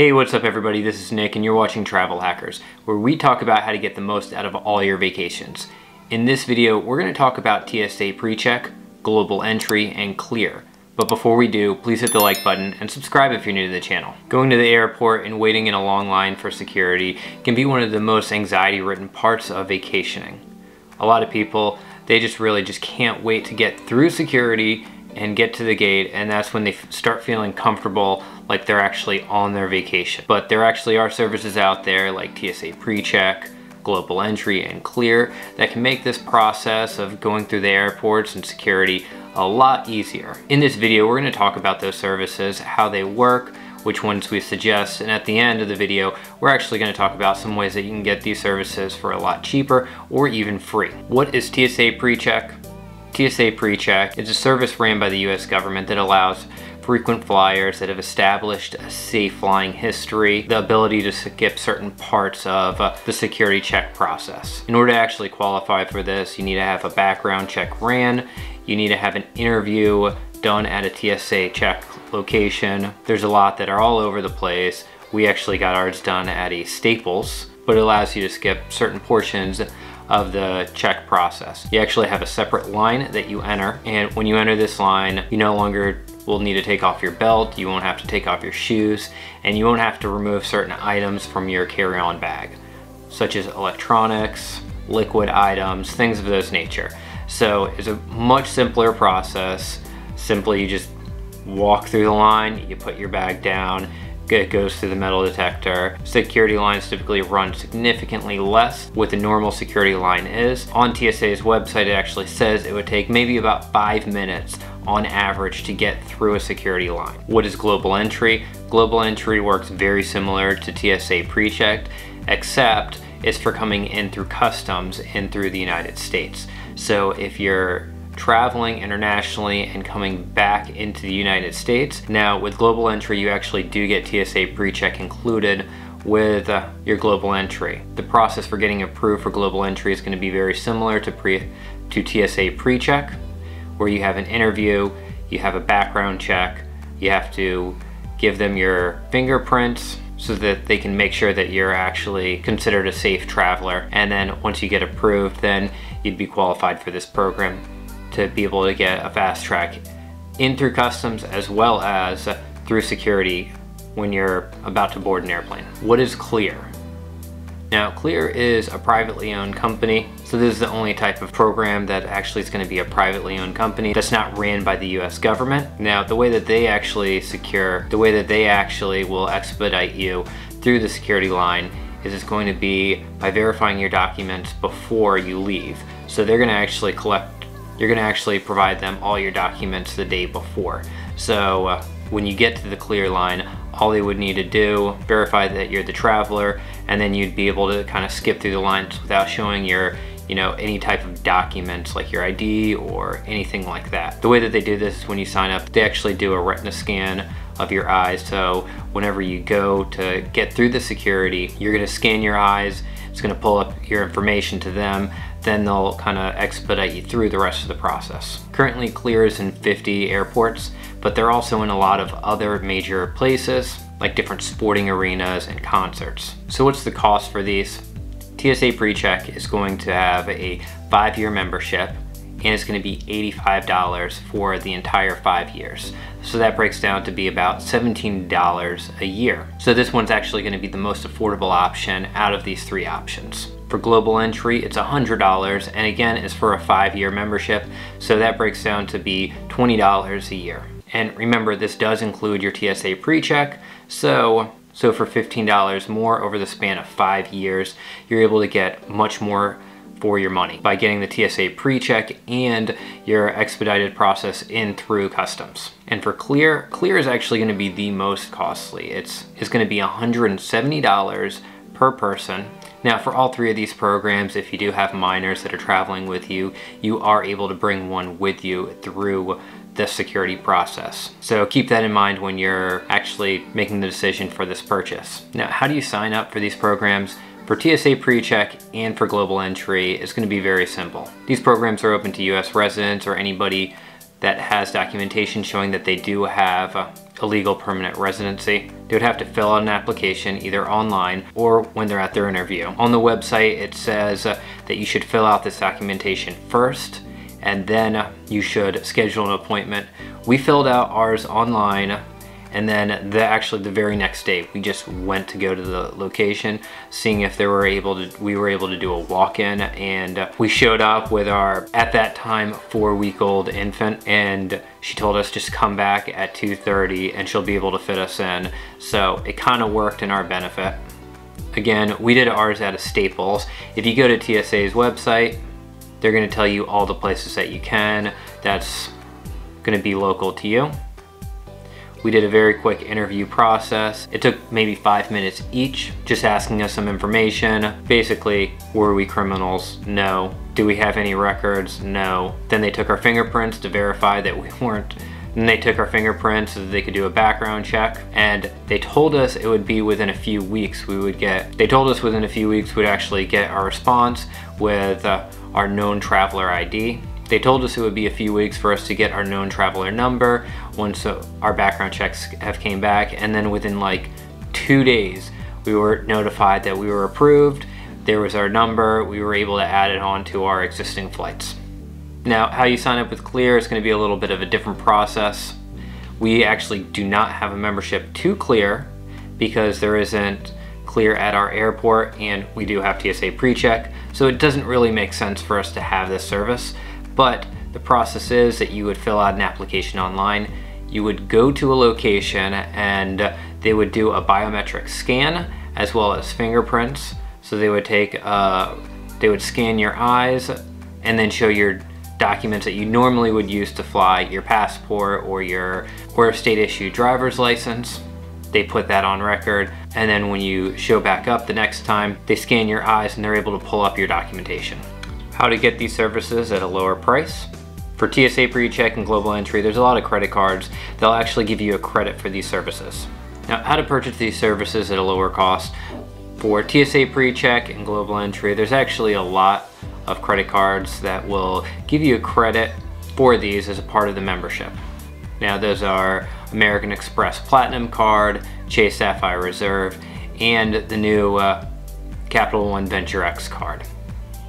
Hey, what's up everybody? This is Nick and you're watching Travel Hackers, where we talk about how to get the most out of all your vacations. In this video, we're going to talk about TSA PreCheck, Global Entry, and Clear. But before we do, please hit the like button and subscribe if you're new to the channel. Going to the airport and waiting in a long line for security can be one of the most anxiety-ridden parts of vacationing. A lot of people, they just can't wait to get through security and get to the gate, and that's when they start feeling comfortable like they're actually on their vacation. But there actually are services out there like TSA PreCheck, Global Entry, and Clear that can make this process of going through the airports and security a lot easier. In this video, we're going to talk about those services, how they work, which ones we suggest, and at the end of the video, we're actually going to talk about some ways that you can get these services for a lot cheaper or even free. What is TSA PreCheck? TSA PreCheck is a service ran by the US government that allows frequent flyers that have established a safe flying history the ability to skip certain parts of the security check process. In order to actually qualify for this, you need to have a background check ran, you need to have an interview done at a TSA check location. There's a lot that are all over the place. We actually got ours done at a Staples, but it allows you to skip certain portions of the check process. You actually have a separate line that you enter, and when you enter this line, you no longer will need to take off your belt, you won't have to take off your shoes, and you won't have to remove certain items from your carry-on bag, such as electronics, liquid items, things of this nature. So it's a much simpler process. Simply, you just walk through the line, you put your bag down, it goes through the metal detector. Security lines typically run significantly less what the normal security line is. On TSA's website, it actually says it would take maybe about 5 minutes on average to get through a security line. What is Global Entry? Global Entry works very similar to TSA PreCheck, except it's for coming in through customs in through the United States. So if you're traveling internationally and coming back into the United States. Now with Global Entry, you actually do get TSA PreCheck included with your Global Entry. The process for getting approved for Global Entry is going to be very similar to TSA PreCheck, where you have an interview, you have a background check, you have to give them your fingerprints so that they can make sure that you're actually considered a safe traveler. And then once you get approved, then you'd be qualified for this program to be able to get a fast track in through customs as well as through security when you're about to board an airplane. What is Clear? Now, Clear is a privately owned company, so this is the only type of program that actually is going to be a privately owned company that's not ran by the US government. Now, the way that they actually will expedite you through the security line is it's going to be by verifying your documents before you leave. So you're going to actually provide them all your documents the day before. So when you get to the Clear line, all they would need to do, verify that you're the traveler, and then you'd be able to kind of skip through the lines without showing your, any type of documents like your ID or anything like that. The way that they do this is when you sign up, they actually do a retina scan of your eyes. So whenever you go to get through the security, you're going to scan your eyes, it's going to pull up your information to them, then they'll kind of expedite you through the rest of the process. Currently, Clear is in 50 airports, but they're also in a lot of other major places, like different sporting arenas and concerts. So what's the cost for these? TSA PreCheck is going to have a 5-year membership, and it's going to be $85 for the entire 5 years. So that breaks down to be about $17 a year. So this one's actually going to be the most affordable option out of these 3 options. For Global Entry, it's $100, and again, it's for a 5-year membership, so that breaks down to be $20 a year. And remember, this does include your TSA PreCheck, so for $15 more over the span of 5 years, you're able to get much more for your money by getting the TSA PreCheck and your expedited process in through customs. And for Clear is actually going to be the most costly. It's going to be $170 per person. Now, for all 3 of these programs, if you do have minors that are traveling with you, you are able to bring one with you through the security process. So keep that in mind when you're actually making the decision for this purchase. Now, how do you sign up for these programs? For TSA PreCheck and for Global Entry, it's going to be very simple. These programs are open to US residents or anybody that has documentation showing that they do have illegal permanent residency. They would have to fill out an application either online or when they're at their interview. On the website, it says that you should fill out this documentation first, and then you should schedule an appointment. We filled out ours online, and then actually the very next day we just went to go to the location, seeing if we were able to do a walk-in, and we showed up with our, at that time, 4-week-old infant, and she told us just come back at 2:30 and she'll be able to fit us in. So it kind of worked in our benefit. Again, we did ours out of Staples. If you go to TSA's website, they're gonna tell you all the places that you can that's gonna be local to you. We did a very quick interview process. It took maybe 5 minutes each, just asking us some information. Basically, were we criminals? No. Do we have any records? No. Then they took our fingerprints to verify that we weren't. Then they took our fingerprints so that they could do a background check. And they told us it would be within a few weeks they told us within a few weeks we'd actually get our response with our known traveler ID. They told us it would be a few weeks for us to get our known traveler number once our background checks have came back, and then within like 2 days we were notified that we were approved. There was our number. We were able to add it on to our existing flights. Now, how you sign up with Clear is going to be a little bit of a different process. We actually do not have a membership to Clear because there isn't Clear at our airport, and we do have TSA PreCheck, so it doesn't really make sense for us to have this service. But the process is that you would fill out an application online, you would go to a location, and they would do a biometric scan as well as fingerprints. So they would scan your eyes and then show your documents that you normally would use to fly, your passport or a state issued driver's license. They put that on record, and then when you show back up the next time, they scan your eyes and they're able to pull up your documentation. How to get these services at a lower price? For TSA PreCheck and Global Entry, there's a lot of credit cards. They'll actually give you a credit for these services. Now, how to purchase these services at a lower cost? For TSA PreCheck and Global Entry, there's actually a lot of credit cards that will give you a credit for these as a part of the membership. Now, those are American Express Platinum Card, Chase Sapphire Reserve, and the new Capital One Venture X card.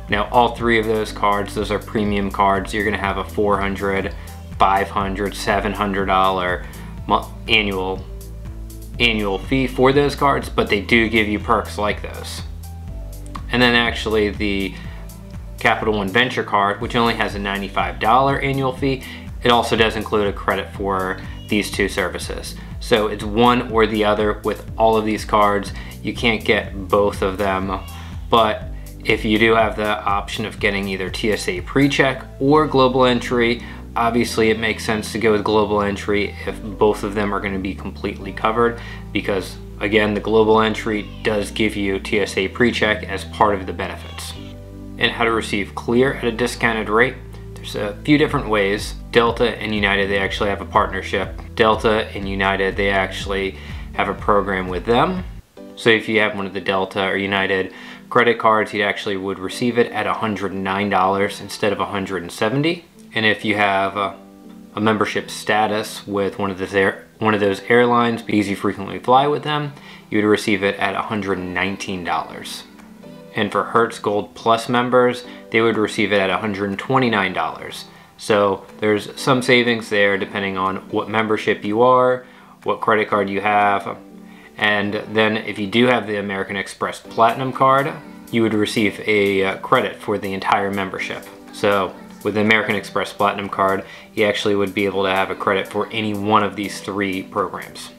Now, all three of those cards, those are premium cards. You're gonna have a $400, $500, $700 annual fee for those cards, but they do give you perks like those. And then actually the Capital One Venture card, which only has a $95 annual fee, it also does include a credit for these two services. So it's one or the other with all of these cards. You can't get both of them, but if you do have the option of getting either TSA PreCheck or Global Entry, obviously it makes sense to go with Global Entry if both of them are going to be completely covered, because again, the Global Entry does give you TSA PreCheck as part of the benefits. And how to receive Clear at a discounted rate? There's a few different ways. Delta and United, they actually have a partnership. Delta and United, they actually have a program with them. So if you have one of the Delta or United credit cards, you actually would receive it at $109 instead of $170. And if you have a membership status with one of those airlines, because you frequently fly with them, you would receive it at $119. And for Hertz Gold Plus members, they would receive it at $129. So there's some savings there depending on what membership you are, what credit card you have. And then if you do have the American Express Platinum card, you would receive a credit for the entire membership. So with the American Express Platinum card, you actually would be able to have a credit for any one of these three programs.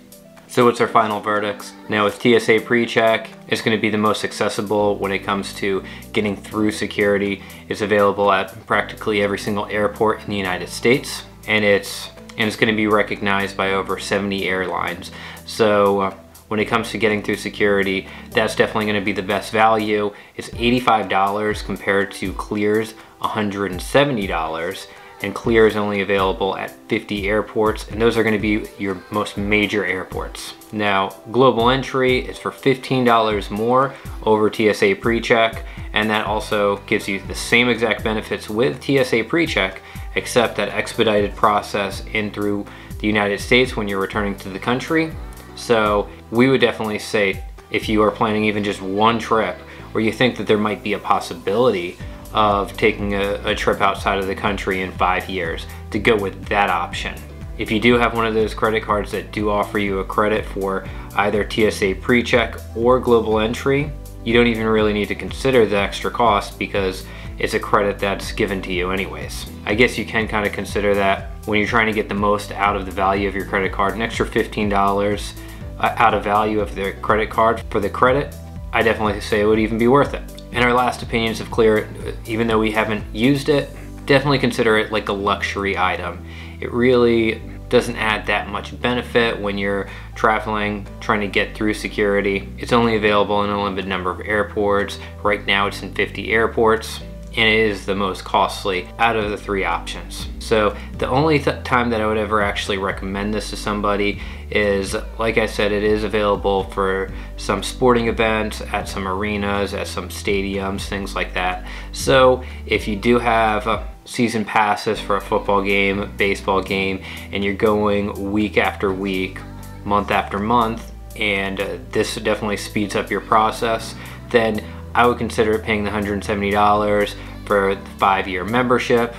So what's our final verdicts? Now with TSA PreCheck, it's going to be the most accessible when it comes to getting through security. It's available at practically every single airport in the United States, and it's going to be recognized by over 70 airlines. So when it comes to getting through security, that's definitely going to be the best value. It's $85 compared to Clear's $170, and Clear is only available at 50 airports, and those are going to be your most major airports. Now, Global Entry is for $15 more over TSA PreCheck, and that also gives you the same exact benefits with TSA PreCheck, except that expedited process in through the the United States when you're returning to the country. So we would definitely say, if you are planning even just one trip, or you think that there might be a possibility of taking a trip outside of the country in 5 years, to go with that option. If you do have one of those credit cards that do offer you a credit for either TSA PreCheck or Global Entry, you don't even really need to consider the extra cost because it's a credit that's given to you anyways. I guess you can kind of consider that when you're trying to get the most out of the value of your credit card. An extra $15 out of value of the credit card for the credit, I definitely say it would even be worth it. And our last opinions of Clear, even though we haven't used it, definitely consider it like a luxury item. It really doesn't add that much benefit when you're traveling, trying to get through security. It's only available in a limited number of airports. Right now it's in 50 airports, and it is the most costly out of the 3 options. So the only time that I would ever actually recommend this to somebody is, like I said, it is available for some sporting events, at some arenas, at some stadiums, things like that. So if you do have season passes for a football game, baseball game, and you're going week after week, month after month, and this definitely speeds up your process, then I would consider paying the $170 for the 5-year membership,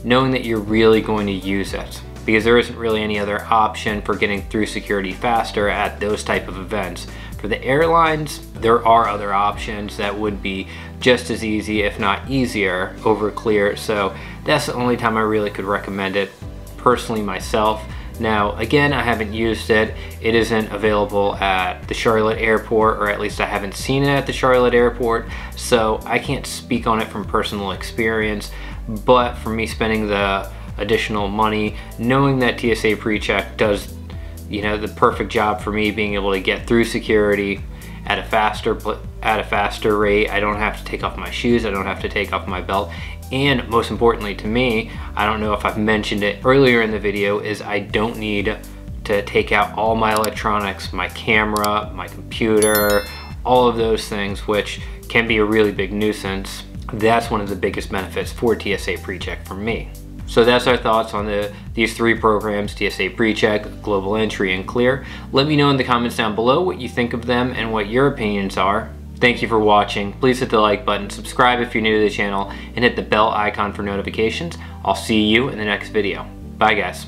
knowing that you're really going to use it, because there isn't really any other option for getting through security faster at those type of events. For the airlines, there are other options that would be just as easy, if not easier, over Clear. So that's the only time I really could recommend it personally myself. Now, again, I haven't used it. It isn't available at the Charlotte airport, or at least I haven't seen it at the Charlotte airport. So I can't speak on it from personal experience, but for me spending the additional money, knowing that TSA PreCheck does, you know, the perfect job for me being able to get through security at a faster rate. I don't have to take off my shoes, I don't have to take off my belt, and most importantly to me, I don't know if I've mentioned it earlier in the video, is I don't need to take out all my electronics, my camera, my computer, all of those things, which can be a really big nuisance. That's one of the biggest benefits for TSA PreCheck for me. So that's our thoughts on these 3 programs, TSA PreCheck, Global Entry, and Clear. Let me know in the comments down below what you think of them and what your opinions are. Thank you for watching. Please hit the like button, subscribe if you're new to the channel, and hit the bell icon for notifications. I'll see you in the next video. Bye guys.